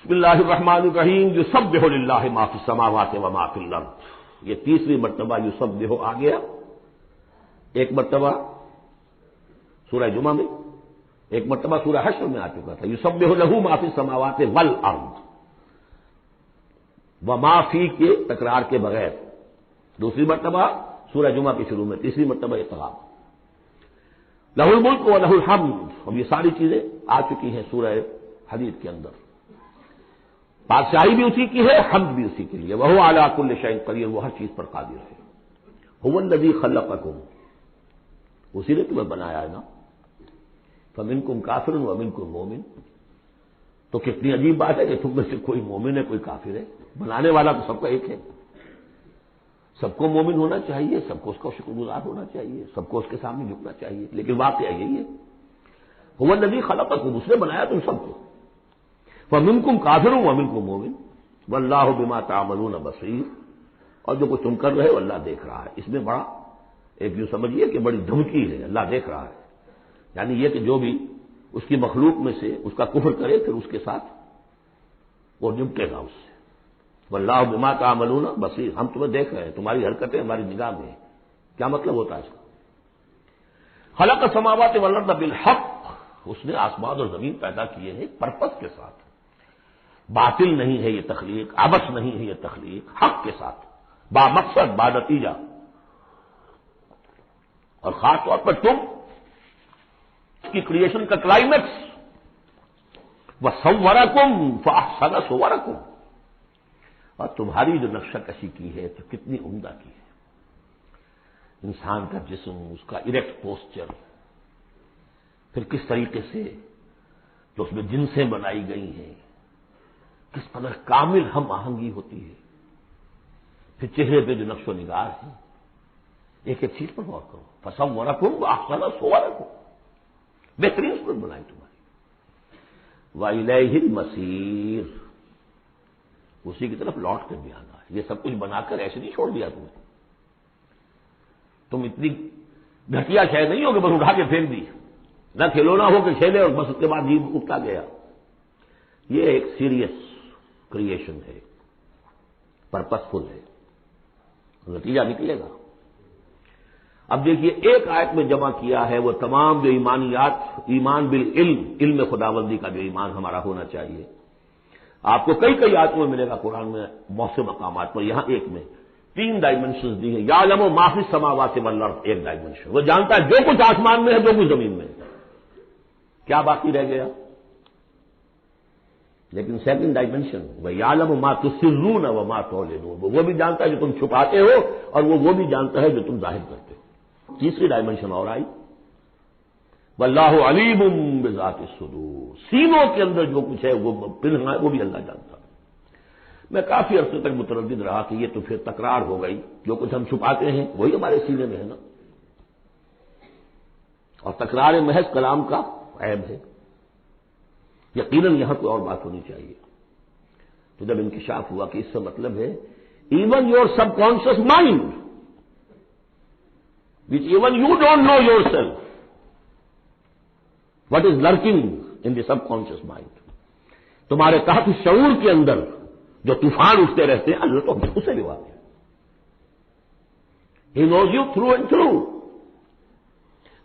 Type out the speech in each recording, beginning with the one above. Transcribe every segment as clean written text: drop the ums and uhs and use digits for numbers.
بسم اللہ الرحمن الرحیم یسبح للہ ما فی السماوات و ما فی الارض، یہ تیسری مرتبہ یسبح آ گیا. ایک مرتبہ سورہ جمعہ میں، ایک مرتبہ سورہ حشر میں آ چکا تھا یسبح لہ ما فی السماوات والارض، وما فی کے تکرار کے بغیر. دوسری مرتبہ سورہ جمعہ کے شروع میں، تیسری مرتبہ اقتراب. لہ الملک و لہ الحمد، اب یہ ساری چیزیں آ چکی ہیں سورہ حدید کے اندر. بادشاہی بھی اسی کی ہے، حمد بھی اسی کے لیے. وہو علی کل شیء قدیر، وہ ہر چیز پر قادر ہے. هو الذی خلقکم، اسی نے تمہیں بنایا ہے نا. فمنکم کافر ومنکم مومن، تو کتنی عجیب بات ہے کہ تم میں سے کوئی مومن ہے کوئی کافر ہے. بنانے والا تو سب کا ایک ہے. سب کو مومن ہونا چاہیے، سب کو اس کا شکر گزار ہونا چاہیے، سب کو اس کے سامنے جھکنا چاہیے. لیکن واقعہ یہی ہے، هو الذی خلقکم، اس نے بنایا تم سب کو. فمنکم کافر ومنکم مومن واللہ بما تعملون بصیر، اور جو کچھ تم کر رہے ہو اللہ دیکھ رہا ہے. اس میں بڑا ایک یوں سمجھیے کہ بڑی دھمکی ہے، اللہ دیکھ رہا ہے. یعنی یہ کہ جو بھی اس کی مخلوق میں سے اس کا کفر کرے پھر اس کے ساتھ وہ نمٹے گا اس سے. واللہ بما تعملون بصیر، ہم تمہیں دیکھ رہے ہیں، تمہاری حرکتیں ہماری نگاہ میں ہیں. کیا مطلب ہوتا ہے اس کا؟ خلق السماوات والارض بالحق، اس نے آسمان اور زمین پیدا کیے ہیں پرپس کے ساتھ. باطل نہیں ہے یہ تخلیق، عبث نہیں ہے یہ تخلیق، حق کے ساتھ، با مقصد با نتیجہ. اور خاص طور پر تم کی کریشن کا کلائمیکس وَصَوَّرَكُمْ فَأَحْسَنَ صُوَرَكُمْ، اور تمہاری جو نقشہ کشی کی ہے تو کتنی عمدہ کی ہے. انسان کا جسم، اس کا اریکٹ پوسچر، پھر کس طریقے سے جو اس میں جنسیں بنائی گئی ہیں، کس قدر کامل ہم آہنگی ہوتی ہے. پھر چہرے پہ جو نقش و نگار ہے، ایک ایک چیز پر غور کرو. فَصَوَّرَكُمْ وَأَحْسَنَ صُوَرَكُمْ، بہترین صورت بنائی تمہاری. وَإِلَيْهِ الْمَصِيرُ، اسی کی طرف لوٹ کر بھی آنا ہے. یہ سب کچھ بنا کر ایسے نہیں چھوڑ دیا تمہیں. تم اتنی گھٹیا شے نہیں ہو کہ بس اٹھا کے پھینک دی، نہ کھلونا ہو کہ کھیلے اور بس اس کے بعد جیب اٹھتا گیا. یہ ایک سیریس کریشن ہے، پرپسفل ہے، نتیجہ نکلے گا. اب دیکھیے ایک آیت میں جمع کیا ہے وہ تمام جو ایمانیات، ایمان بالعلم، علم خداوندی کا جو ایمان ہمارا ہونا چاہیے. آپ کو کئی کئی آیتوں میں ملے گا قرآن میں بہت سے مقامات پر. یہاں ایک میں 3 ڈائمنشنز دی ہیں. یعلم ما فی السماوات والارض، ایک ڈائمنشن، وہ جانتا ہے جو کچھ آسمان میں ہے جو کچھ زمین میں ہے. کیا باقی رہ گیا؟ لیکن سیکنڈ ڈائمنشن وَيَعْلَمُ مَا تُسِرُّونَ وَمَا تُعْلِنُونَ، وہ بھی جانتا ہے جو تم چھپاتے ہو اور وہ بھی جانتا ہے جو تم ظاہر کرتے ہو. تیسری ڈائمنشن اور آئی، واللہ علیم بذات الصدور، سینوں کے اندر جو کچھ ہے وہ پنہاں ہے وہ بھی اللہ جانتا ہے. میں کافی عرصے تک متردد رہا کہ یہ تو پھر تکرار ہو گئی، جو کچھ ہم چھپاتے ہیں وہی ہمارے سینے میں ہے نا. اور تکرار محض کلام کا عیب ہے. یقیناً یہاں کوئی اور بات ہونی چاہیے. تو جب انکشاف ہوا کہ اس سے مطلب ہے even your subconscious mind which even you don't know yourself what is lurking in the subconscious mind, تمہارے تحت شعور کے اندر جو طوفان اٹھتے رہتے ہیں اللہ تو اسے بھی واقف ہے. He knows you through and through,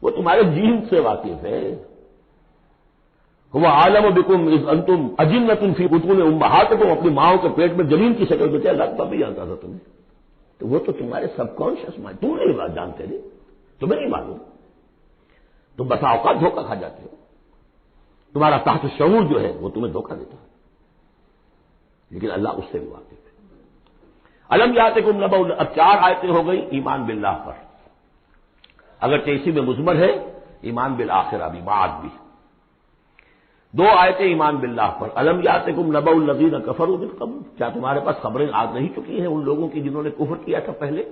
وہ تمہارے جین سے واقف ہے. وہ عالم بکم اذ انتم اجنۃ فی بطون امہاتکم، اپنی ماؤں کے پیٹ میں جنین کی شکل میں تھے، اللہ تب بھی جانتا تھا تمہیں. تو وہ تو تمہارے سب کانشیس مائنڈ، تم نہیں بات جانتے نہیں، تمہیں نہیں معلوم. تم بسا اوقات دھوکہ کھا جاتے ہو. تمہارا تحت شعور جو ہے وہ تمہیں دھوکہ دیتا ہے، لیکن اللہ اس سے بھی واقف ہے. الم یاتکم نبأ، اب 4 آیتیں ہو گئی ایمان باللہ پر، اگرچہ اسی میں مضمر ہے ایمان بالآخرہ بھی، بعد بھی. 2 آیتیں ایمان باللہ پر. الم یاتکم نبأ الذین کفروا من قبل، کیا تمہارے پاس خبریں آ نہیں چکی ہیں ان لوگوں کی جنہوں نے کفر کیا تھا پہلے؟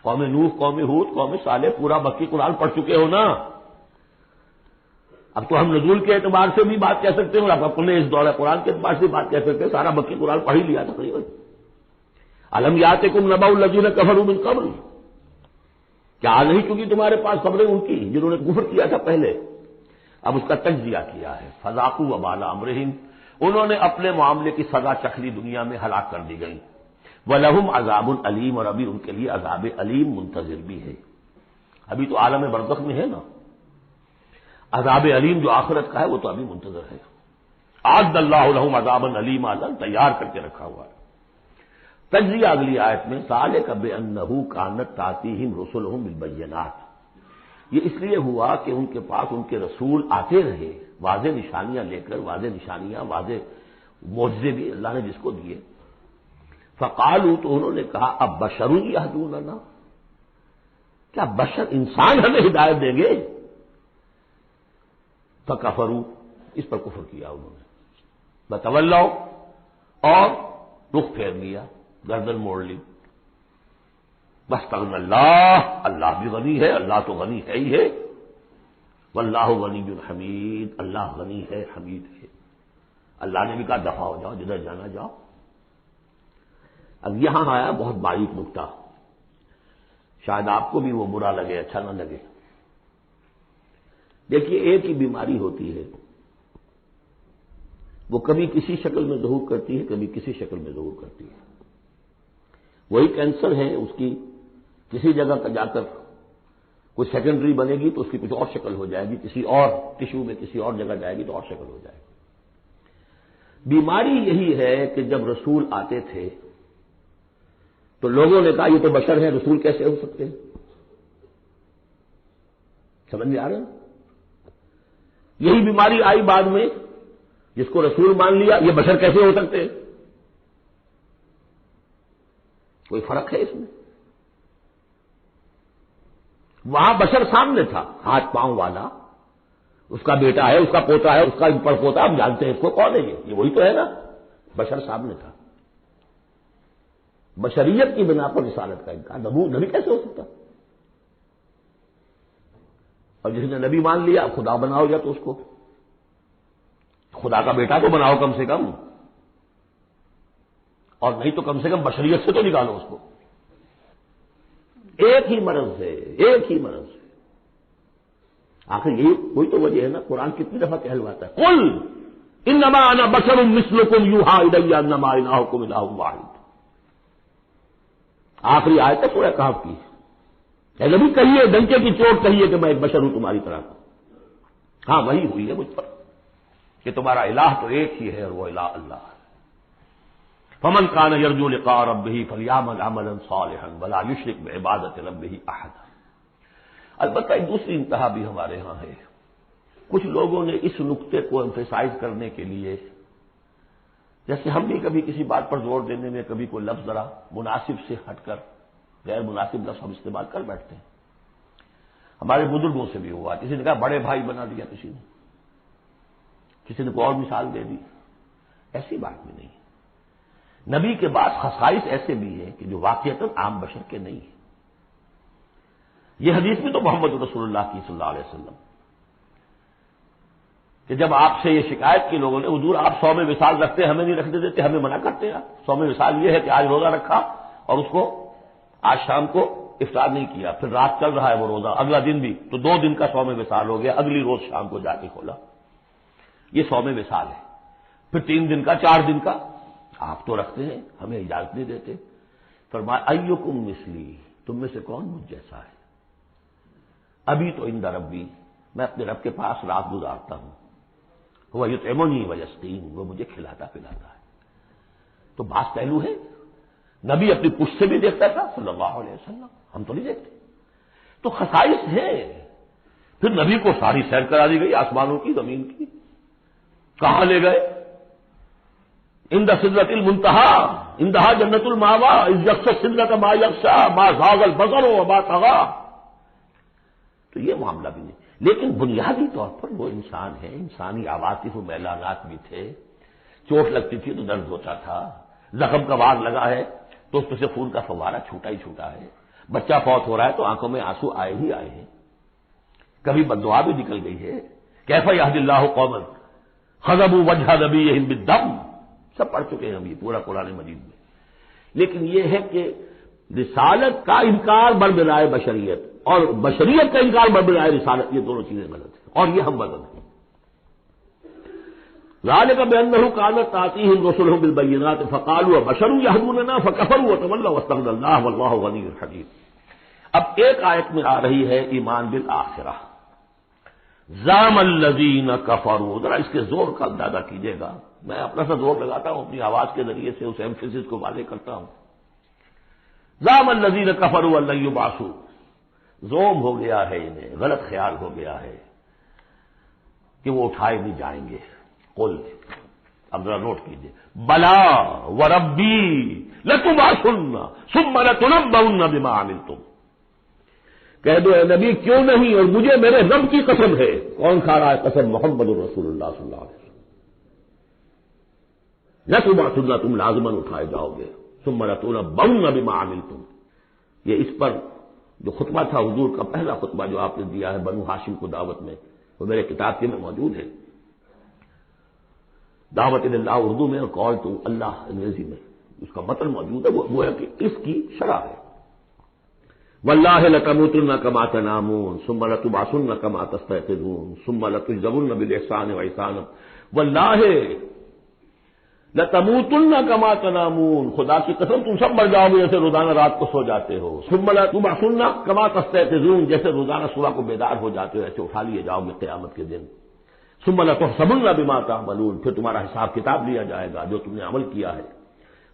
قوم نوح، قوم ہود، قوم صالح، پورا مکی قرآن پڑھ چکے ہو نا. اب تو ہم نزول کے اعتبار سے بھی بات کہہ سکتے ہیں اور اب اپنے اس دورہ قرآن کے اعتبار سے بات کہہ سکتے ہیں، سارا مکی قرآن پڑھ ہی لیا تقریباً. الم یاتکم نبأ الذین کفروا من قبل، کیا آ نہیں چکی تمہارے پاس خبریں ان کی جنہوں نے کفر کیا تھا پہلے؟ اب اس کا تجزیہ کیا ہے. فذاقوا وبال امرہم، انہوں نے اپنے معاملے کی سزا چکھ لی، دنیا میں ہلاک کر دی گئی۔ وَلَهُمْ عَذَابٌ عَلِيمٌ، اور ابھی ان کے لیے عذاب علیم منتظر بھی ہے۔ ابھی تو عالم برزخ میں ہے نا، عذاب علیم جو آخرت کا ہے وہ تو ابھی منتظر ہے۔ اعد اللہ لہم عذابا علیما، تیار کر کے رکھا ہوا ہے۔ تجزیہ اگلی آیت میں ذالک بأنہ کانت تأتیہم رسلہم بالبینات، یہ اس لیے ہوا کہ ان کے پاس ان کے رسول آتے رہے واضح نشانیاں لے کر، واضح نشانیاں، واضح معجزے بھی اللہ نے جس کو دیے۔ فقالوا، تو انہوں نے کہا اب بشر یہدوننا، کیا بشر انسان ہمیں ہدایت دیں گے؟ فکفروا، اس پر کفر کیا انہوں نے، بتولوا، اور رخ پھیر لیا، گردن موڑ لی۔ واستغنى اللہ، اللہ بھی غنی ہے، اللہ تو غنی ہے ہی ہے۔ واللہ غنی حمید، اللہ غنی ہے، حمید ہے۔ اللہ نے بھی کہا دفع ہو جاؤ، جدھر جانا جاؤ۔ اب یہاں آیا بہت باریک نکتہ، شاید آپ کو بھی وہ برا لگے، اچھا نہ لگے۔ دیکھیے، ایک ہی بیماری ہوتی ہے، وہ کبھی کسی شکل میں ظہور کرتی ہے، کبھی کسی شکل میں ظہور کرتی ہے۔ وہی کینسر ہے، اس کی کسی جگہ کا جا کر کوئی سیکنڈری بنے گی تو اس کی کچھ اور شکل ہو جائے گی، کسی اور ٹشو میں کسی اور جگہ جائے گی تو اور شکل ہو جائے گی۔ بیماری یہی ہے کہ جب رسول آتے تھے تو لوگوں نے کہا یہ تو بشر ہیں، رسول کیسے ہو سکتے ہیں؟ سمجھ میں آ رہا ہے؟ یہی بیماری آئی بعد میں، جس کو رسول مان لیا، یہ بشر کیسے ہو سکتے ہیں؟ کوئی فرق ہے اس میں؟ وہاں بشر سامنے تھا، ہاتھ پاؤں والا، اس کا بیٹا ہے، اس کا پوتا ہے، اس کا پڑ پوتا، ہم جانتے ہیں اس کو کون ہے، یہ وہی تو ہے نا، بشر سامنے تھا۔ بشریت کی بنا پر رسالت کا انکار، نبی کیسے ہو سکتا؟ اور جس نے نبی مان لیا خدا بناؤ، یا تو اس کو خدا کا بیٹا تو بناؤ کم سے کم، اور نہیں تو کم سے کم بشریت سے تو نکالو اس کو۔ ایک ہی مرض ہے، ایک ہی مرض ہے۔ آخر یہی کوئی تو وجہ ہے نا، قرآن کتنی دفعہ کہلواتا ہے، قل انما انا بشر مثلکم یوحی الی انما الہکم الہ واحد۔ آخری آیت ہے سورہ کہف کی، اے نبی کہیے، ڈنکے کی چوٹ کہیے کہ میں ایک بشر ہوں تمہاری طرح۔ ہاں وہی ہوئی ہے مجھ پر کہ تمہارا الہ تو ایک ہی ہے، اور وہ الہ اللہ ہے۔ فمن کان یرجو لقاء ربہ فلیعمل عملا صالحا ولا یشرک بعبادۃ ربہ احدا۔ البتہ ایک دوسری انتہا بھی ہمارے ہاں ہے، کچھ لوگوں نے اس نقطے کو ایمفیسائز کرنے کے لیے، جیسے ہم بھی کبھی کسی بات پر زور دینے میں کبھی کوئی لفظ ذرا مناسب سے ہٹ کر غیر مناسب لفظ ہم استعمال کر بیٹھتے ہیں۔ ہمارے بزرگوں سے بھی ہوا، کسی نے کہا بڑے بھائی بنا دیا، کسی نے کوئی اور مثال دے دی، ایسی بات بھی نہیں۔ نبی کے بعد خصائص ایسے بھی ہیں کہ جو واقعتاً عام بشر کے نہیں ہیں۔ یہ حدیث بھی تو محمد رسول اللہ کی صلی اللہ علیہ وسلم، کہ جب آپ سے یہ شکایت کی لوگوں نے، حضور آپ صوم وصال رکھتے ہیں، ہمیں نہیں رکھنے دیتے، ہمیں منع کرتے ہیں۔ صوم وصال یہ ہے کہ آج روزہ رکھا اور اس کو آج شام کو افطار نہیں کیا، پھر رات چل رہا ہے وہ روزہ، اگلا دن بھی، تو 2 دن کا صوم وصال ہو گیا، اگلی روز شام کو جا کے کھولا، یہ صوم وصال ہے۔ پھر 3 دن کا، 4 دن کا آپ تو رکھتے ہیں، ہمیں اجازت نہیں دیتے۔ فرمایا ایکم مثلی، تم میں سے کون مجھ جیسا ہے؟ ابھی تو عند ربی، میں اپنے رب کے پاس رات گزارتا ہوں، وہ یطعمنی ویسقین، وہ مجھے کھلاتا پلاتا ہے۔ تو بعض پہلو ہے، نبی اپنی پشت سے بھی دیکھتا تھا صلی اللہ علیہ وسلم، ہم تو نہیں دیکھتے۔ تو خصائص ہے۔ پھر نبی کو ساری سیر کرا دی گئی، آسمانوں کی، زمین کی، کہاں لے گئے؟ عند سدرۃ المنتہی، عندہا جنت المأوی، اذ یغشی السدرۃ ما یغشی، ما زاغ البصر وما طغی۔ تو یہ معاملہ بھی نہیں، لیکن بنیادی طور پر وہ انسان ہے، انسانی عواطف و میلانات بھی تھے۔ چوٹ لگتی تھی تو درد ہوتا تھا، زخم کا وار لگا ہے تو اس میں سے خون کا فوارہ چھوٹا ہی چھوٹا ہے، بچہ فوت ہو رہا ہے تو آنکھوں میں آنسو آئے ہی آئے ہیں، کبھی بددعا بھی نکل گئی ہے۔ کیف یہدی اللہ قوما خضبوا وجہ نبیہم بالدم، سب پڑھ چکے ہیں ہم یہ پورا قرآن مجید میں۔ لیکن یہ ہے کہ رسالت کا انکار بربلائے بشریت اور بشریت کا انکار بربلائے رسالت، یہ دونوں چیزیں غلط ہیں، اور یہ ہم بدل ہیں۔ ذالک بأنہ کانت تأتیہم رسلہم بالبینات فقالوا ابشر یہدوننا فکفروا وتولوا واستغنى اللہ واللہ غنی حمید۔ اب ایک آیت میں آ رہی ہے ایمان بالآخرہ، زعم الذین کفروا، ذرا اس کے زور کا اندازہ کیجیے گا، میں اپنا سا زور لگاتا ہوں اپنی آواز کے ذریعے سے اس ایمفیسس کو واضح کرتا ہوں۔ زعم الذین کفروا ان لن یبعثوا، زوم ہو گیا ہے انہیں، غلط خیال ہو گیا ہے کہ وہ اٹھائے نہیں جائیں گے۔ قل، اب ذرا نوٹ کیجیے، بلا وربی لتبعثن ثم لتنبؤن بما عملتم، کہہ دو اے نبی کیوں نہیں، اور مجھے میرے رب کی قسم ہے۔ کون کھا رہا ہے قسم؟ محمد الرسول اللہ صلی اللہ علیہ وسلم۔ لتبعثن، تم لازماً اٹھائے جاؤ گے، ثم لتنبؤن بما عملتم۔ یہ اس پر جو خطبہ تھا حضور کا پہلا خطبہ جو آپ نے دیا ہے بنو ہاشم کو دعوت میں، وہ میرے کتاب کے میں موجود ہے، دعوت اللہ اردو میں اور کال ٹو اللہ انگریزی میں، اس کا متن موجود ہے، وہ ہے کہ اس کی شرح ہے۔ واللہ لتموتن کما تنامون ثم لتبعثن کما تستيقظون ثم لتجزون بالاحسان واحسانا، واللہ لتموتن کما تنامون، خدا کی قسم تم سب مر جاؤ گے جیسے روزانہ رات کو سو جاتے ہو، ثم لتبعثن کما تستيقظون، جیسے روزانہ صبح کو بیدار ہو جاتے ہو ایسے اٹھا لیے جاؤ گے قیامت کے دن، ثم لتحسبن بما تعملون، پھر تمہارا حساب کتاب لیا جائے گا جو تم نے عمل کیا ہے،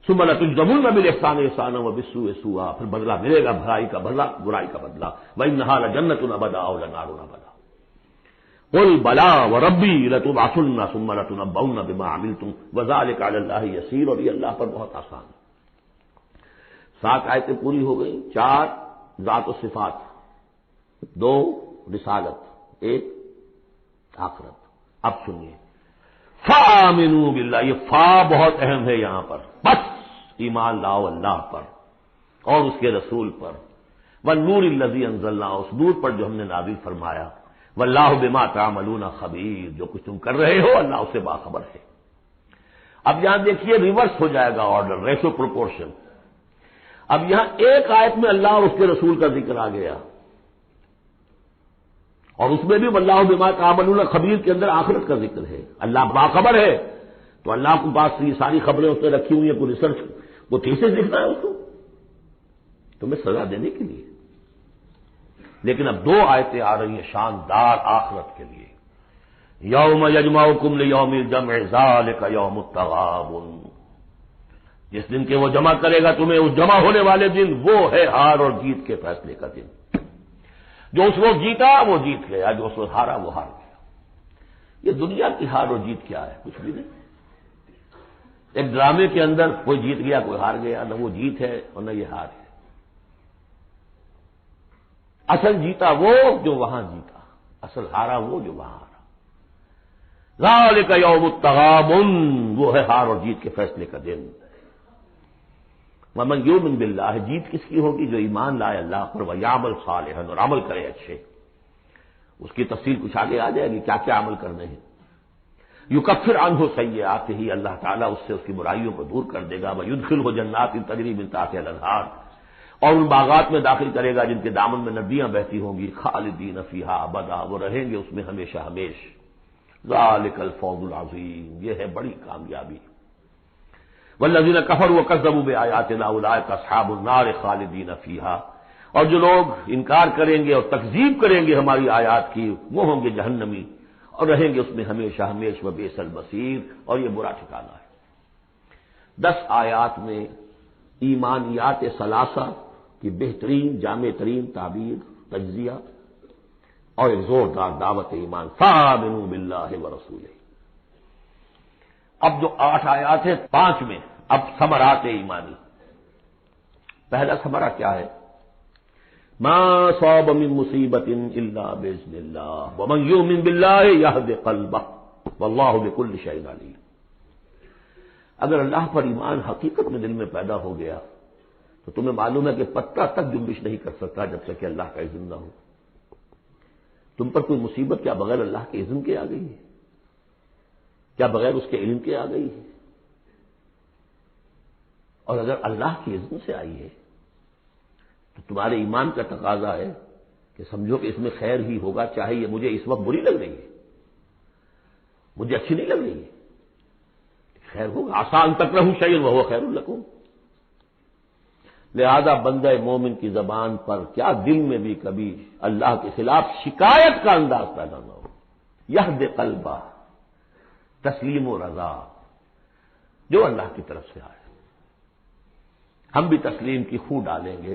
ثم لتجزون بالاحسان احسانا وبالسوء سوءا، پھر بدلہ ملے گا بھلائی کا بدلہ برائی کا بدلہ، وانھا لجنۃ ابدا او لنار ابدا۔ قل بلا وربی لتبعثن ثم لتنبؤن بما عملتم وذلک علی اللہ یسیر، اور یہ اللہ پر بہت آسان ہے۔ 7 آیتیں پوری ہو گئی، 4 ذات و صفات، 2 رسالت، 1 آخرت۔ اب سنیے، فآمنوا باللہ، یہ فا بہت اہم ہے یہاں پر، بس ایمان لاؤ اللہ پر اور اس کے رسول پر، والنور الذی انزلنا، اس نور پر جو ہم نے نازل فرمایا، واللہ بما تعملون خبیر، جو کچھ تم کر رہے ہو اللہ اس سے باخبر ہے۔ اب یہاں دیکھیے ریورس ہو جائے گا آرڈر، ریشو پروپورشن۔ اب یہاں ایک آیت میں اللہ اور اس کے رسول کا ذکر آ گیا، اور اس میں بھی واللہ بما تعملون خبیر کے اندر آخرت کا ذکر ہے، اللہ باخبر ہے، تو اللہ کے پاس یہ ساری خبریں اس نے رکھی ہوئی ہیں، کوئی ریسرچ وہ تھیسس لکھنا ہے اس کو تمہیں سزا دینے کے لیے۔ لیکن اب 2 آیتیں آ رہی ہیں شاندار آخرت کے لیے، یوم یجمعکم لیوم الجمع ذالک یوم التغابن، جس دن کے وہ جمع کرے گا تمہیں اس جمع ہونے والے دن، وہ ہے ہار اور جیت کے فیصلے کا دن۔ جو اس وقت جیتا وہ جیت گیا، جو اس وقت ہارا وہ ہار گیا۔ یہ دنیا کی ہار اور جیت کیا ہے؟ کچھ بھی نہیں۔ ایک ڈرامے کے اندر کوئی جیت گیا کوئی ہار گیا، نہ وہ جیت ہے اور نہ یہ ہار ہے۔ اصل جیتا وہ جو وہاں جیتا، اصل ہارا وہ جو وہاں ہارا۔ ذالک یوم التغابن، وہ ہے ہار اور جیت کے فیصلے کا دن۔ ومن یؤمن باللہ، جیت کس کی ہوگی؟ جو ایمان لائے اللہ پر، ویعمل صالحا، اور عمل کرے اچھے۔ اس کی تفصیل کچھ آگے آ جائے گی کیا کیا عمل کرنے ہیں۔ یکفر عنہ سیئاتہ، اللہ تعالیٰ اس سے اس کی برائیوں کو دور کر دے گا، ویدخلہ جنات تجری من تحتہا الانہار، اور ان باغات میں داخل کرے گا جن کے دامن میں ندیاں بہتی ہوں گی، خالدین فیہا ابدا، وہ رہیں گے اس میں ہمیشہ ہمیش۔ ذالک الفوز العظیم، یہ ہے بڑی کامیابی۔ والذین کفروا وکذبوا بآیاتنا اولئک اصحاب النار خالدین فیہا، اور جو لوگ انکار کریں گے اور تکذیب کریں گے ہماری آیات کی، وہ ہوں گے جہنمی اور رہیں گے اس میں ہمیشہ ہمیش، وبئس المصیر، اور یہ برا ٹھکانہ ہے۔ 10 آیات میں ایمانیات ثلاثہ کی بہترین جامع ترین تعبیر، تجزیہ، اور ایک زوردار دعوت ایمان، فآمنوا باللہ ورسولہ۔ اب جو 8 آیات ہیں 5 میں اب ثمرات ایمانی۔ پہلا ثمرہ کیا ہے؟ ما صاب من مصیبت الا باذن اللہ ومن یؤمن باللہ یہد قلبہ واللہ بکل شیء علیم۔ اگر اللہ پر ایمان حقیقت میں دل میں پیدا ہو گیا تو تمہیں معلوم ہے کہ پتہ تک جنبش نہیں کر سکتا جب تک کہ اللہ کا اذن نہ ہو۔ تم پر کوئی مصیبت کیا بغیر اللہ کے اذن کے آ گئی ہے؟ کیا بغیر اس کے علم کے آ گئی ہے؟ اور اگر اللہ کے اذن سے آئی ہے تو تمہارے ایمان کا تقاضا ہے کہ سمجھو کہ اس میں خیر ہی ہوگا، چاہے یہ مجھے اس وقت بری لگ رہی ہے، مجھے اچھی نہیں لگ رہی ہے، خیر ہوگا، آسان تکرہوا شیئا وہو خیر لکم۔ لہذا بندہ مومن کی زبان پر کیا دل میں بھی کبھی اللہ کے خلاف شکایت کا انداز پیدا نہ ہو۔ یہد قلبہ، تسلیم و رضا، جو اللہ کی طرف سے آئے ہم بھی تسلیم کی خو ڈالیں گے،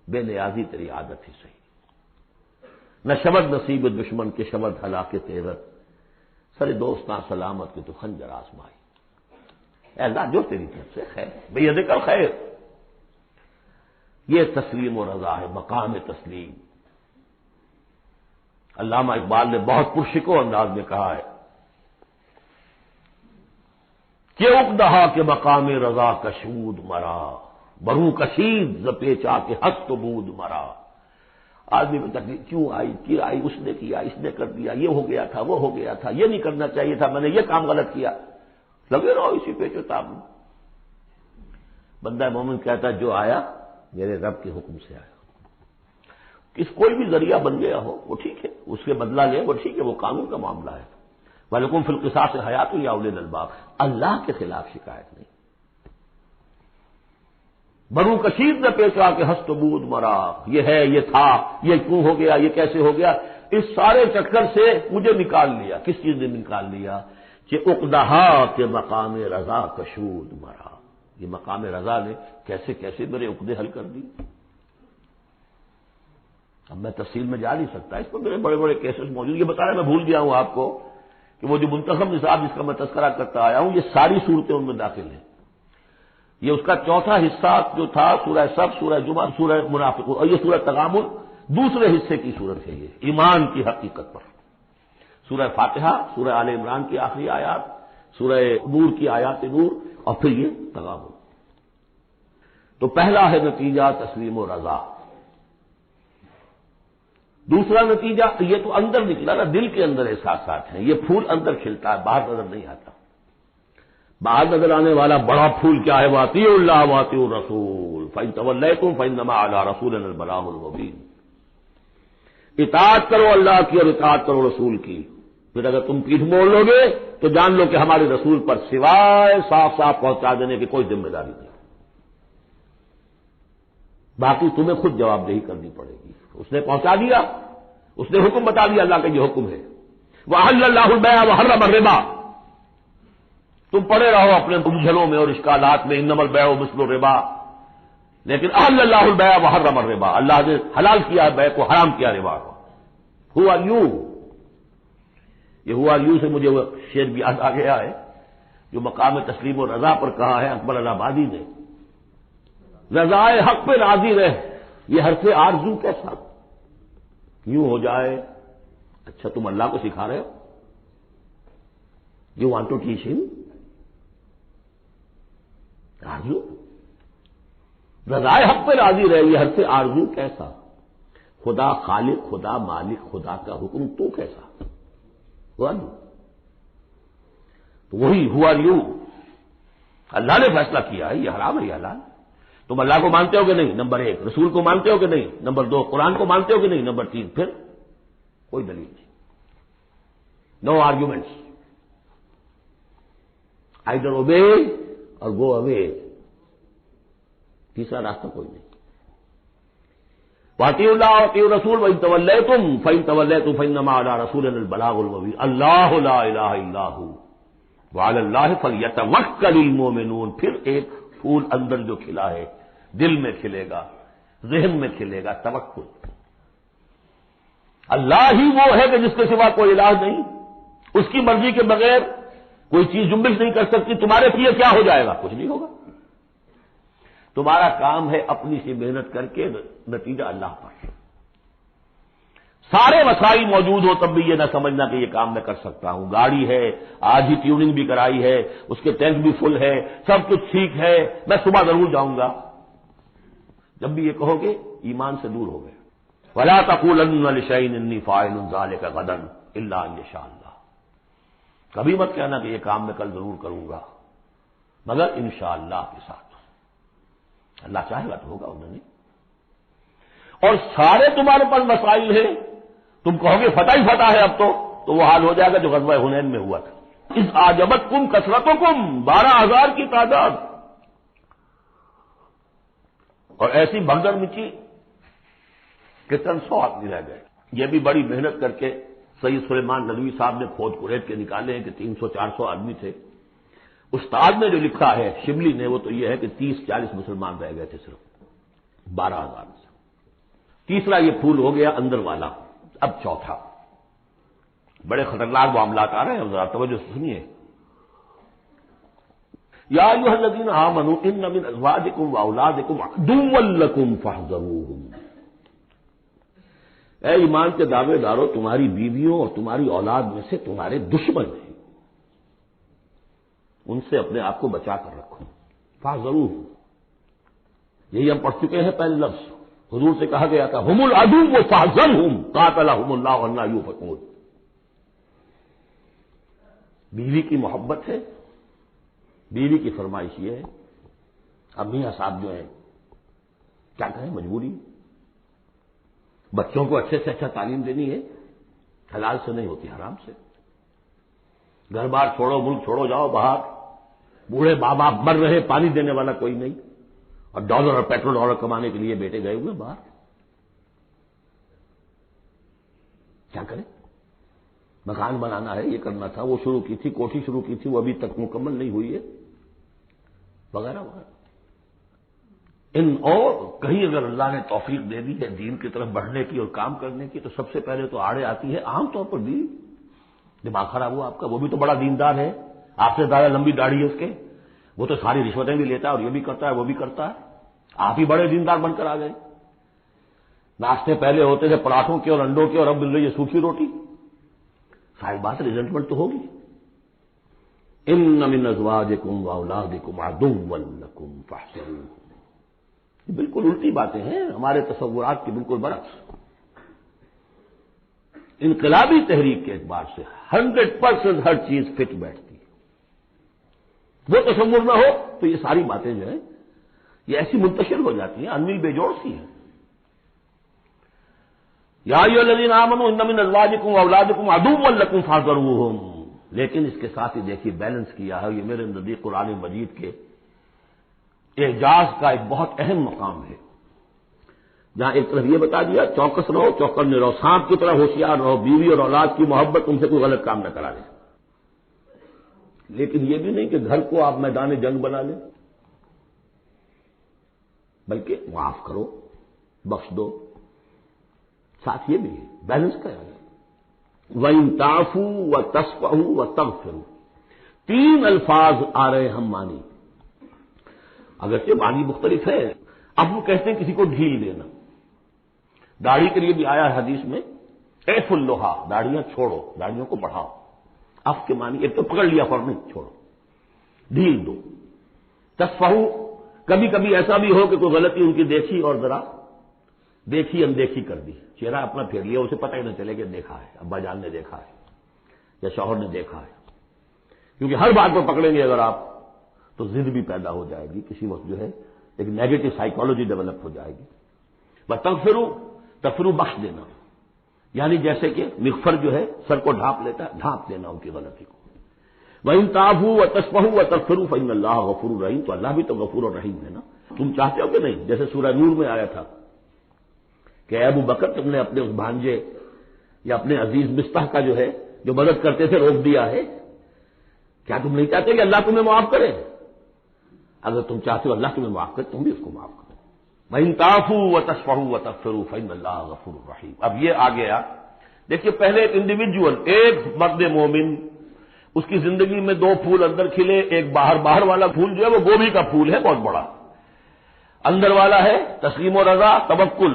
بے نیازی تیری عادت ہی صحیح، نہ شبد نصیب دشمن کے شبد ہلاک تیرت، سر دوستاں سلامت کے تو خنجر آزمائی۔ اے اللہ جو تیری طرف سے خیر، بیدک الخیر، یہ تسلیم و رضا ہے، مقام تسلیم۔ علامہ اقبال نے بہت پرشکو انداز میں کہا ہے کہ اقدہا کے مقام رضا کشود مرا، برو کشید ز پیچا کے ہست و بود مرا۔ آدمی میں تکلیف کیوں آئی، اس نے کیا، اس نے کر دیا، یہ ہو گیا تھا، وہ ہو گیا تھا، یہ نہیں کرنا چاہیے تھا، میں نے یہ کام غلط کیا، لگے رہو اسی پیچ و تاب میں۔ بندہ مومن کہتا ہے جو آیا میرے رب کے حکم سے آیا، کوئی بھی ذریعہ بن گیا ہو وہ ٹھیک ہے، اس کے بدلہ لے وہ ٹھیک ہے، وہ قانون کا معاملہ ہے۔ وَلَكُمْ فِي الْقِصَاصِ حَيَاةٌ يَا أُولِي الْأَلْبَابِ، اللہ کے خلاف شکایت نہیں۔ برو کشید نہ پیچا کہ ہست و بود مرا، یہ ہے، یہ تھا، یہ کیوں ہو گیا، یہ کیسے ہو گیا، اس سارے چکر سے مجھے نکال لیا۔ کس چیز نے نکال لیا؟ کہ اقدہا کے مقام رضا کشود مرا، یہ مقام رضا نے کیسے کیسے میرے عقدے حل کر دی۔ اب میں تفصیل میں جا نہیں سکتا، اس پر میرے بڑے بڑے کیسز موجود، یہ بتایا میں بھول گیا ہوں آپ کو کہ وہ جو منتخب نصاب جس کا میں تذکرہ کرتا آیا ہوں، یہ ساری صورتیں ان میں داخل ہیں۔ یہ اس کا چوتھا حصہ جو تھا سورہ صف، سورہ جمعہ، سورہ منافقون، اور یہ سورہ تغابن دوسرے حصے کی صورت ہے، یہ ایمان کی حقیقت پر۔ سورہ فاتحہ، سورہ آل عمران کی آخری آیات، سورہ نور کی آیات نور، اور پھر یہ تغابن۔ تو پہلا ہے نتیجہ تسلیم و رضا۔ دوسرا نتیجہ یہ تو اندر نکلا نا، دل کے اندر احساسات ہیں، یہ پھول اندر کھلتا ہے، باہر نظر نہیں آتا۔ باہر نظر آنے والا بڑا پھول کیا ہے؟ وَأَطِیعُوا اللَّهَ وَأَطِیعُوا الرَّسُولَ فَإِن تَوَلَّیْتُمْ فَإِنَّمَا عَلَىٰ رَسُولِنَا الْبَلَاغُ الْمُبِینُ۔ اطاعت کرو اللہ کی اور اطاعت کرو رسول کی، پھر اگر تم پیٹھ موڑ لو گے تو جان لو کہ ہمارے رسول پر سوائے صاف صاف پہنچا دینے کی کوئی ذمہ داری نہیں، باقی تمہیں خود جواب دہی کرنی پڑے گی۔ اس نے پہنچا دیا، اس نے حکم بتا دیا، اللہ کا یہ حکم ہے۔ وَأَحَلَّ اللَّهُ الْبَيْعَ وَحَرَّمَ الرِّبَا، تم پڑے رہو اپنے الجھنوں میں اور اشکالات میں، انما البیع مثل الربا، لیکن احل اللہ البیع وحرم الربا، اللہ نے حلال کیا ہے بیع کو، حرام کیا ربا کو۔ ہو آر یو، یہ ہو آر یو سے مجھے وہ شعر بھی یاد آ گیا ہے جو مقام تسلیم و رضا پر کہا ہے اکبر آبادی نے، رضائے حق پہ راضی رہ، یہ حرف آرزو کیسا یوں ہو جائے۔ اچھا تم اللہ کو سکھا رہے ہو، یو وانٹ ٹو ٹیچ ہم آرزو، رضائے حق پہ راضی رہے، یہ حرف آرزو کیسا؟ خدا خالق، خدا مالک، خدا کا حکم تو کیسا ہوا؟ تو وہی ہوا یو، اللہ نے فیصلہ کیا ہے یہ حرام ہے یہ حلال۔ تم اللہ کو مانتے ہو کہ نہیں؟ نمبر 1۔ رسول کو مانتے ہو کہ نہیں؟ نمبر 2۔ قرآن کو مانتے ہو کہ نہیں؟ نمبر 3۔ پھر کوئی دلیل نہیں، نو آرگیومنٹس، آئیدر اوبے اور گو اوے، تیسرا راستہ کوئی نہیں۔ وَأَطِیعُوا اللَّهَ وَأَطِیعُوا الرَّسُولَ وَإِن تَوَلَّیْتُمْ فَإِن تَوَلَّیْتُمْ فَإِنَّمَا عَلَىٰ رَسُولِنَا الْبَلَاغُ الْمُبِینُ، اللہ لا الہ الا هو وعلی اللہ فلیتوکل المؤمنون۔ پھر ایک پھول اندر جو کھلا ہے، دل میں کھلے گا، ذہن میں کھلے گا، توکل۔ اللہ ہی وہ ہے کہ جس کے سوا کوئی الہ نہیں، اس کی مرضی کے بغیر کوئی چیز جنبش نہیں کر سکتی۔ تمہارے لیے کیا ہو جائے گا؟ کچھ نہیں ہوگا۔ تمہارا کام ہے اپنی سی محنت کر کے نتیجہ اللہ پر۔ سارے وسائل موجود ہو تب بھی یہ نہ سمجھنا کہ یہ کام میں کر سکتا ہوں۔ گاڑی ہے، آج ہی ٹیوننگ بھی کرائی ہے، اس کے ٹینک بھی فل ہے، سب کچھ ٹھیک ہے، میں صبح ضرور جاؤں گا۔ جب بھی یہ کہو گے ایمان سے دور ہو گئے۔ وَلَا تَقُولَنَّ لِشَيْءٍ إِنِّي فَاعِلٌ ذَلِكَ غَدًا إِلَّا أَن يَشَاءَ اللَّهُ، کبھی مت کہنا کہ یہ کام میں کل ضرور کروں گا مگر انشاءاللہ کے ساتھ، اللہ چاہے گا تو ہوگا، انہوں نے۔ اور سارے تمہارے پاس مسائل ہیں، تم کہو گے فتح ہی فتح ہے اب تو وہ حال ہو جائے گا جو غزوہ حنین میں ہوا تھا۔ اس آجبتکم کثرتکم، 12,000 کی تعداد، اور ایسی بھگدڑ مچی کہ چند 100 آدمی رہ گئے۔ یہ بھی بڑی محنت کر کے سید سلیمان ندوی صاحب نے کھود کریت کے نکالے ہیں کہ 300-400 آدمی تھے۔ استاد نے جو لکھا ہے شبلی نے وہ تو یہ ہے کہ 30-40 مسلمان رہ گئے تھے صرف 12,000 سے۔ تیسرا یہ پھول ہو گیا اندر والا، اب چوتھا، بڑے خطرناک معاملات آ رہے ہیں، ذرا توجہ سے سنیے۔ یا ایھا الذین آمنوا ان من ازواجکم واولادکم عدوا لکم فاحذروہم، اے ایمان کے دعوے دارو، تمہاری بیویوں اور تمہاری اولاد میں سے تمہارے دشمن ہیں، ان سے اپنے آپ کو بچا کر رکھو۔ فاحذروہم، یہی ہم پڑھ چکے ہیں پہلے لفظ، حضور سے کہا گیا تھا ہم العدو فاحذرہم قاتلہم اللہ انا یؤفکون۔ بیوی کی محبت ہے، بیوی کی فرمائش یہ ہے۔ اب میاں صاحب جو ہیں کیا کہیں، مجبوری، بچوں کو اچھے سے اچھا تعلیم دینی ہے، حلال سے نہیں ہوتی، حرام سے۔ گھر بار چھوڑو، ملک چھوڑو، جاؤ باہر، بوڑھے ماں باپ مر رہے، پانی دینے والا کوئی نہیں، اور ڈالر اور پیٹرول ڈالر کمانے کے لیے بیٹے گئے ہوئے باہر، کیا کریں؟ مکان بنانا ہے، یہ کرنا تھا، وہ شروع کی تھی، کوٹھی شروع کی تھی، وہ ابھی تک مکمل نہیں ہوئی ہے، وغیرہ وغیرہ۔ اور کہیں اگر اللہ نے توفیق دے دی ہے دین کی طرف بڑھنے کی اور کام کرنے کی، تو سب سے پہلے تو آڑے آتی ہے عام طور پر بیوی۔ دماغ خراب ہوا آپ کا، وہ بھی تو بڑا دیندار ہے، آپ سے زیادہ لمبی داڑھی ہے اس کے، وہ تو ساری رشوتیں بھی لیتا ہے اور یہ بھی کرتا ہے وہ بھی کرتا ہے، آپ ہی بڑے دیندار بن کر آ گئے۔ ناشتے پہلے ہوتے تھے پراٹھوں کے اور انڈوں کے، اور اب مل رہی ہے سوکھی روٹی، ساری بات ریزلٹمنٹ تو ہوگی۔ ان من ازواجکم واولادکم عدوا لکم فاحذروہم، یہ بالکل الٹی باتیں ہیں ہمارے تصورات کی، بالکل برعکس۔ انقلابی تحریک کے اعتبار سے 100% ہر چیز فٹ بیٹھتی ہے، وہ تصور نہ ہو تو یہ ساری باتیں جو ہیں یہ ایسی منتشر ہو جاتی ہیں، انمل بے جوڑ سی ہیں۔ یا ایھا الذین آمنوا ان من ازواجکم واولادکم عدوا لکم فاحذروہم، لیکن اس کے ساتھ ہی دیکھیے بیلنس کیا ہے، یہ میرے نزدیک قرآن مجید کے اعجاز کا ایک بہت اہم مقام ہے، جہاں ایک طرف یہ بتا دیا چوکس رہو، چوکن رہو، سانپ کی طرح ہوشیار رہو، بیوی اور اولاد کی محبت تم سے کوئی غلط کام نہ کرا دے، لیکن یہ بھی نہیں کہ گھر کو آپ میدان جنگ بنا لیں، بلکہ معاف کرو، بخش دو، ساتھ یہ بھی ہے بیلنس کا ہے۔ وَإِن تَعْفُوا وَتَصْفَحُوا وَتَغْفِرُوا، 3 الفاظ آ رہے ہم مانی، اگرچہ معنی مختلف ہے۔ اب وہ کہتے ہیں کسی کو ڈھیل دینا، داڑھی کے لیے بھی آیا ہے حدیث میں، اعف اللحا، داڑھیاں چھوڑو، داڑھیوں کو بڑھاؤ۔ اف کے معنی ایک تو پکڑ لیا فوراً چھوڑو، ڈھیل دو۔ تصفحو، کبھی کبھی ایسا بھی ہو کہ کوئی غلطی ان کی دیکھی اور ذرا دیکھی اندیکھی کر دی، چہرہ اپنا پھیر لیا، اسے پتہ ہی نہ چلے کہ دیکھا ہے، ابا جان نے دیکھا ہے یا شوہر نے دیکھا ہے، کیونکہ ہر بات کو پکڑیں گے اگر آپ تو ضد بھی پیدا ہو جائے گی، کسی وقت جو ہے ایک نیگیٹو سائیکالوجی ڈیولپ ہو جائے گی۔ تغفروا بخش دینا، یعنی جیسے کہ مغفر جو ہے سر کو ڈھانپ لیتا ہے، ڈھانپ دینا ان کی غلطی کو۔ وَإِن تَعْفُوا وَتَصْفَحُوا وَتَغْفِرُوا فَإِنَّ اللَّهَ غَفُورٌ رَحِيمٌ، تو اللہ بھی تو غفور اور رحیم ہے نا۔ تم چاہتے ہو کہ نہیں، جیسے سورہ نور میں آیا تھا کہ اے ابو بکر تم نے اپنے اس بھانجے یا اپنے عزیز مصطح کا جو ہے جو مدد کرتے تھے روک دیا ہے، کیا تم نہیں چاہتے کہ اللہ تمہیں معاف کرے؟ اگر تم چاہتے ہو اللہ تمہیں معاف کرے تم بھی اس کو معاف کرو۔ وَإِن تَعْفُوا وَتَصْفَحُوا وَتَغْفِرُوا فَإِنَّ اللَّهَ غَفُورٌ رَحِيمٌ۔ اب یہ آ گیا، دیکھیے پہلے ایک انڈیویجول، ایک مرد مومن، اس کی زندگی میں 2 پھول اندر کھلے، ایک باہر والا پھول جو ہے وہ گوبھی کا پھول ہے بہت بڑا، اندر والا ہے تسلیم و رضا توکل،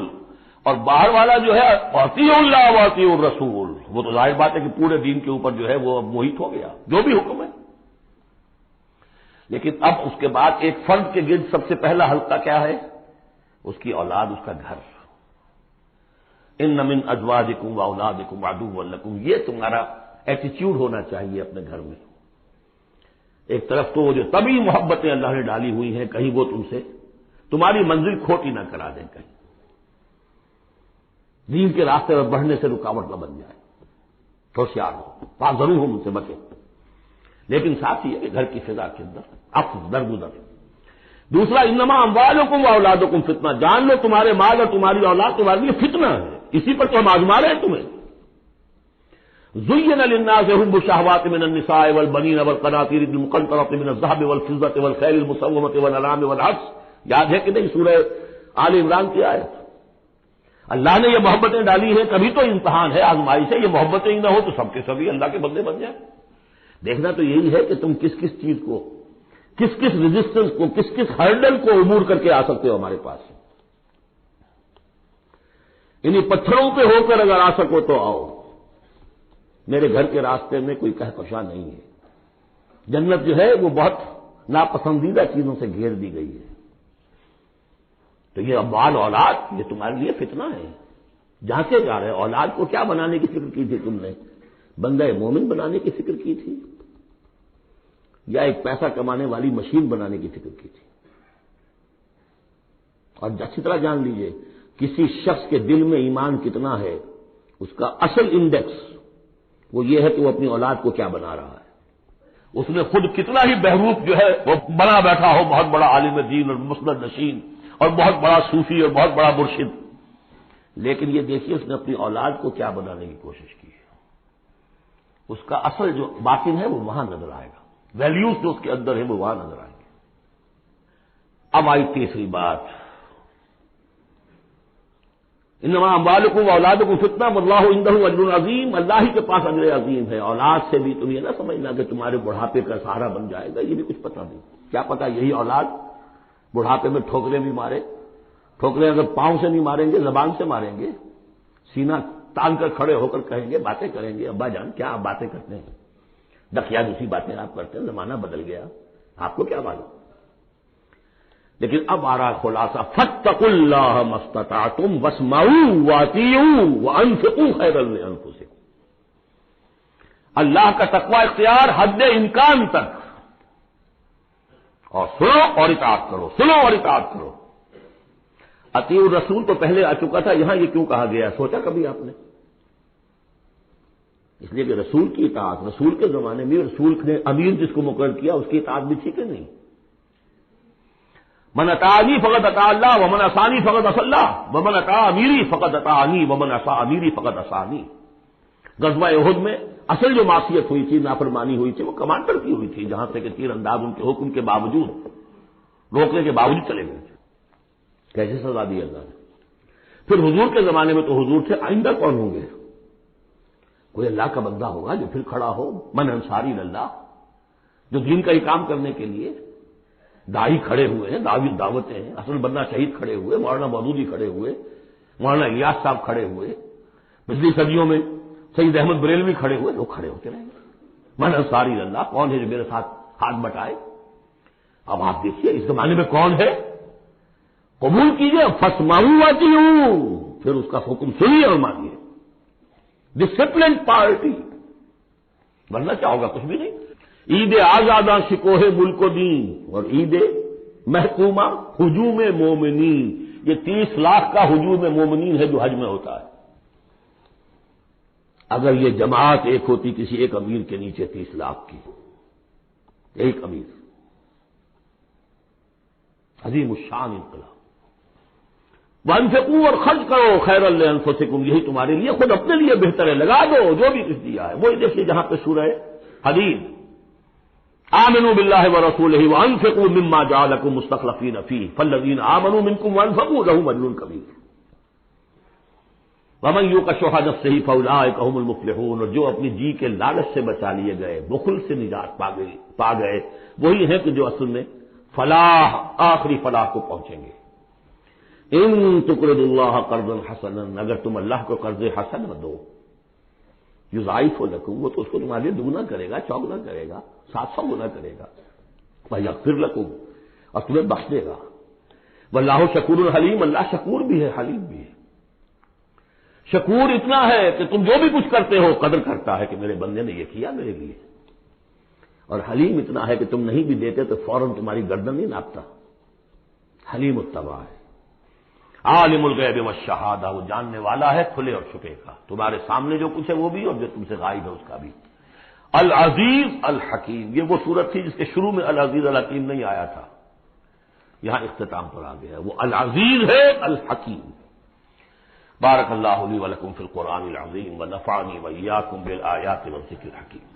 اور باہر والا جو ہے اطیعوا اللہ واطیعوا الرسول، وہ تو ظاہر بات ہے کہ پورے دین کے اوپر جو ہے وہ اب محیط ہو گیا، جو بھی حکم ہے۔ لیکن اب اس کے بعد ایک فرد کے گرد سب سے پہلا حلقہ کیا ہے؟ اس کی اولاد، اس کا گھر۔ ان من ازواجکم واولادکم عدوا لکم، یہ تمہارا ایٹیچیوڈ ہونا چاہیے اپنے گھر میں۔ ایک طرف تو وہ جو طبعی محبتیں اللہ نے ڈالی ہوئی ہیں، کہیں وہ تم سے تمہاری منزل کھوٹی نہ کرا دیں، کہیں دین کے راستے پر بڑھنے سے رکاوٹ نہ بن جائے، ہوشیار ہو، فاحذروہم، ان سے بچو۔ لیکن ساتھ یہ کہ گھر کی فضا کے اندر عفو درگزر. دوسرا انما اموالکم و اولادکم فتنہ، جان لو تمہارے مال اور تمہاری اولاد تمہارے لیے فتنہ ہے، اسی پر تو ہم آزما رہے ہیں تمہیں. زین للناس حب الشہوات من النساء والبنین والقناطیر المقنطرۃ من الذهب والفضة والخیل المسومۃ والانعام والحرث. یاد ہے کہ نہیں سورہ آل عمران کی آیت؟ اللہ نے یہ محبتیں ڈالی ہیں، کبھی تو امتحان ہے، آزمائش ہے. یہ محبتیں ہی نہ ہو تو سب کے سبھی اللہ کے بندے بن جائیں. دیکھنا تو یہی ہے کہ تم کس کس چیز کو، کس کس ریزسٹنس کو، کس کس ہرڈل کو عبور کر کے آ سکتے ہو ہمارے پاس. انہیں پتھروں پہ ہو کر اگر آ سکو تو آؤ. میرے گھر کے راستے میں کوئی کہکشاں نہیں ہے. جنت جو ہے وہ بہت ناپسندیدہ چیزوں سے گھیر دی گئی ہے. تو یہ اموال اولاد یہ تمہارے لیے فتنہ ہے. جہاں سے جا رہے اولاد کو کیا بنانے کی فکر کی تھی تم نے؟ بندہ مومن بنانے کی فکر کی تھی یا ایک پیسہ کمانے والی مشین بنانے کی فکر کی تھی؟ اور اچھی طرح جان لیجئے کسی شخص کے دل میں ایمان کتنا ہے اس کا اصل انڈیکس وہ یہ ہے کہ وہ اپنی اولاد کو کیا بنا رہا ہے. اس نے خود کتنا ہی بہروپ جو ہے وہ بنا بیٹھا ہو، بہت بڑا عالم دین اور مسند نشین اور بہت بڑا صوفی اور بہت بڑا مرشد، لیکن یہ دیکھیے اس نے اپنی اولاد کو کیا بنانے کی کوشش کی ہے. اس کا اصل جو باطن ہے وہ وہاں نظر آئے گا، ویلیوز جو اس کے اندر ہے وہ وہاں نظر آئیں گے. اب آئی تیسری بات، انما اموالکم و اولادکم فتنہ واللہ عندہ اجر عظیم. اللہ ہی کے پاس اجر عظیم ہے. اولاد سے بھی تم یہ نہ سمجھنا کہ تمہارے بڑھاپے کا سہارا بن جائے گا، یہ بھی کچھ پتہ نہیں. کیا پتہ یہی اولاد بڑھاپے میں ٹھوکریں بھی مارے. ٹھوکریں اگر پاؤں سے نہیں ماریں گے زبان سے ماریں گے. سینہ تان کر کھڑے ہو کر کہیں گے، باتیں کریں گے، ابا جان کیا آپ باتیں کرتے ہیں، دقیا دوسری باتیں آپ کرتے ہیں، زمانہ بدل گیا، آپ کو کیا معلوم. لیکن اب آ رہا خلاصہ، فاتقوا اللہ ما استطعتم واسمعوا واطیعوا وانفقوا خیرا لانفسکم. اللہ کا تقوی اختیار حد امکان تک، اور سنو اور اطاعت کرو، سنو اور اطاعت کرو. اطیعوا الرسول تو پہلے آ چکا تھا، یہاں یہ کیوں کہا گیا سوچا کبھی آپ نے؟ اس لیے کہ رسول کی اطاعت، رسول کے زمانے میں رسول نے امیر جس کو مقرر کیا اس کی اطاعت بھی ٹھیک ہے نہیں. من اطاعنی فقد اطاع اللہ ومن عصانی فقد عصى اللہ ومن اطاع امیری فقد اطاعنی ومن عصى امیری فقد عصانی. غزوہ احد میں اصل جو معصیت ہوئی تھی، نافرمانی ہوئی تھی، وہ کمانڈر کی ہوئی تھی، جہاں سے کہ تیر انداز ان کے حکم کے باوجود، روکنے کے باوجود چلے گئے تھے. کیسے سزا دی اللہ نے. پھر حضور کے زمانے میں تو حضور تھے، آئندہ کون ہوں گے؟ کوئی اللہ کا بندہ ہوگا جو پھر کھڑا ہو، من انصاری اللہ، جو دین کا ہی کام کرنے کے لیے داعی کھڑے ہوئے ہیں، دعوتیں ہیں. حسن بننا شہید کھڑے ہوئے، مولانا مودودی کھڑے ہوئے، مولانا الیاس صاحب کھڑے ہوئے، پچھلی صدیوں میں سید احمد بریلوی کھڑے ہوئے. لوگ کھڑے ہوتے رہیں گے. من انصاری اللہ، کون ہے جو میرے ساتھ ہاتھ بٹائے؟ اب آپ دیکھیے اس زمانے میں کون ہے. قبول کیجیے، فاسمعوا واطیعوا، پھر اس کا حکم سنیے اور مانیے. ڈسپلنڈ پارٹی، ورنہ کیا ہوگا؟ کچھ بھی نہیں. عید آزاداں شکوہ ملک و دین اور عید محکومہ ہجوم مومنین. یہ 30 لاکھ کا ہجوم مومنین ہے جو حج میں ہوتا ہے. اگر یہ جماعت ایک ہوتی کسی ایک امیر کے نیچے 30 لاکھ کی، ایک امیر، عظیم الشان انقلاب. وانفقوا اور خرچ کرو خیرا لانفسکم، یہی تمہارے لیے خود اپنے لیے بہتر ہے. لگا دو جو بھی کچھ دیا ہے. وہی دیکھیے جہاں پہ سورہ حدید، آمنوا باللہ ورسولہ وانفقوا مما جعلکم مستخلفین فیہ فالذین آمنوا منکم وانفقوا لهم اجر کبیر ومن یوق شح نفسہ فاولئک هم المفلحون. اور جو اپنی جی کے لالچ سے بچا لیے گئے، بخل سے نجات پا گئے، وہی ہیں کہ جو اصل میں فلاح، آخری فلاح کو پہنچیں گے. ان تقرضوا اللہ قرضا حسنا، اگر تم اللہ کو قرض حسن دو، یضاعف لکم، وہ تو اس کو تمہارے لیے دگنا کرے گا، چوگنا کرے گا، 700 گنا کرے گا. ویغفر لکم، اور تمہیں بخش دے گا. واللہ شکور حلیم، اللہ شکور بھی ہے حلیم بھی ہے. شکور اتنا ہے کہ تم جو بھی کچھ کرتے ہو قدر کرتا ہے کہ میرے بندے نے یہ کیا میرے لیے. اور حلیم اتنا ہے کہ تم نہیں بھی دیتے تو فوراً تمہاری گردن نہیں ناپتا. حلیم التوا ہے. عالم الغیب والشہادہ، وہ جاننے والا ہے کھلے اور چھپے کا. تمہارے سامنے جو کچھ ہے وہ بھی، اور جو تم سے غائب ہے اس کا بھی. العزیز الحکیم، یہ وہ سورت تھی جس کے شروع میں العزیز الحکیم نہیں آیا تھا، یہاں اختتام پر آ گیا ہے، وہ العزیز ہے الحکیم۔ بارک اللہ لی ولکم فی القرآن العظیم ونفعنی وإیاکم بالآیات والذکر الحکیم۔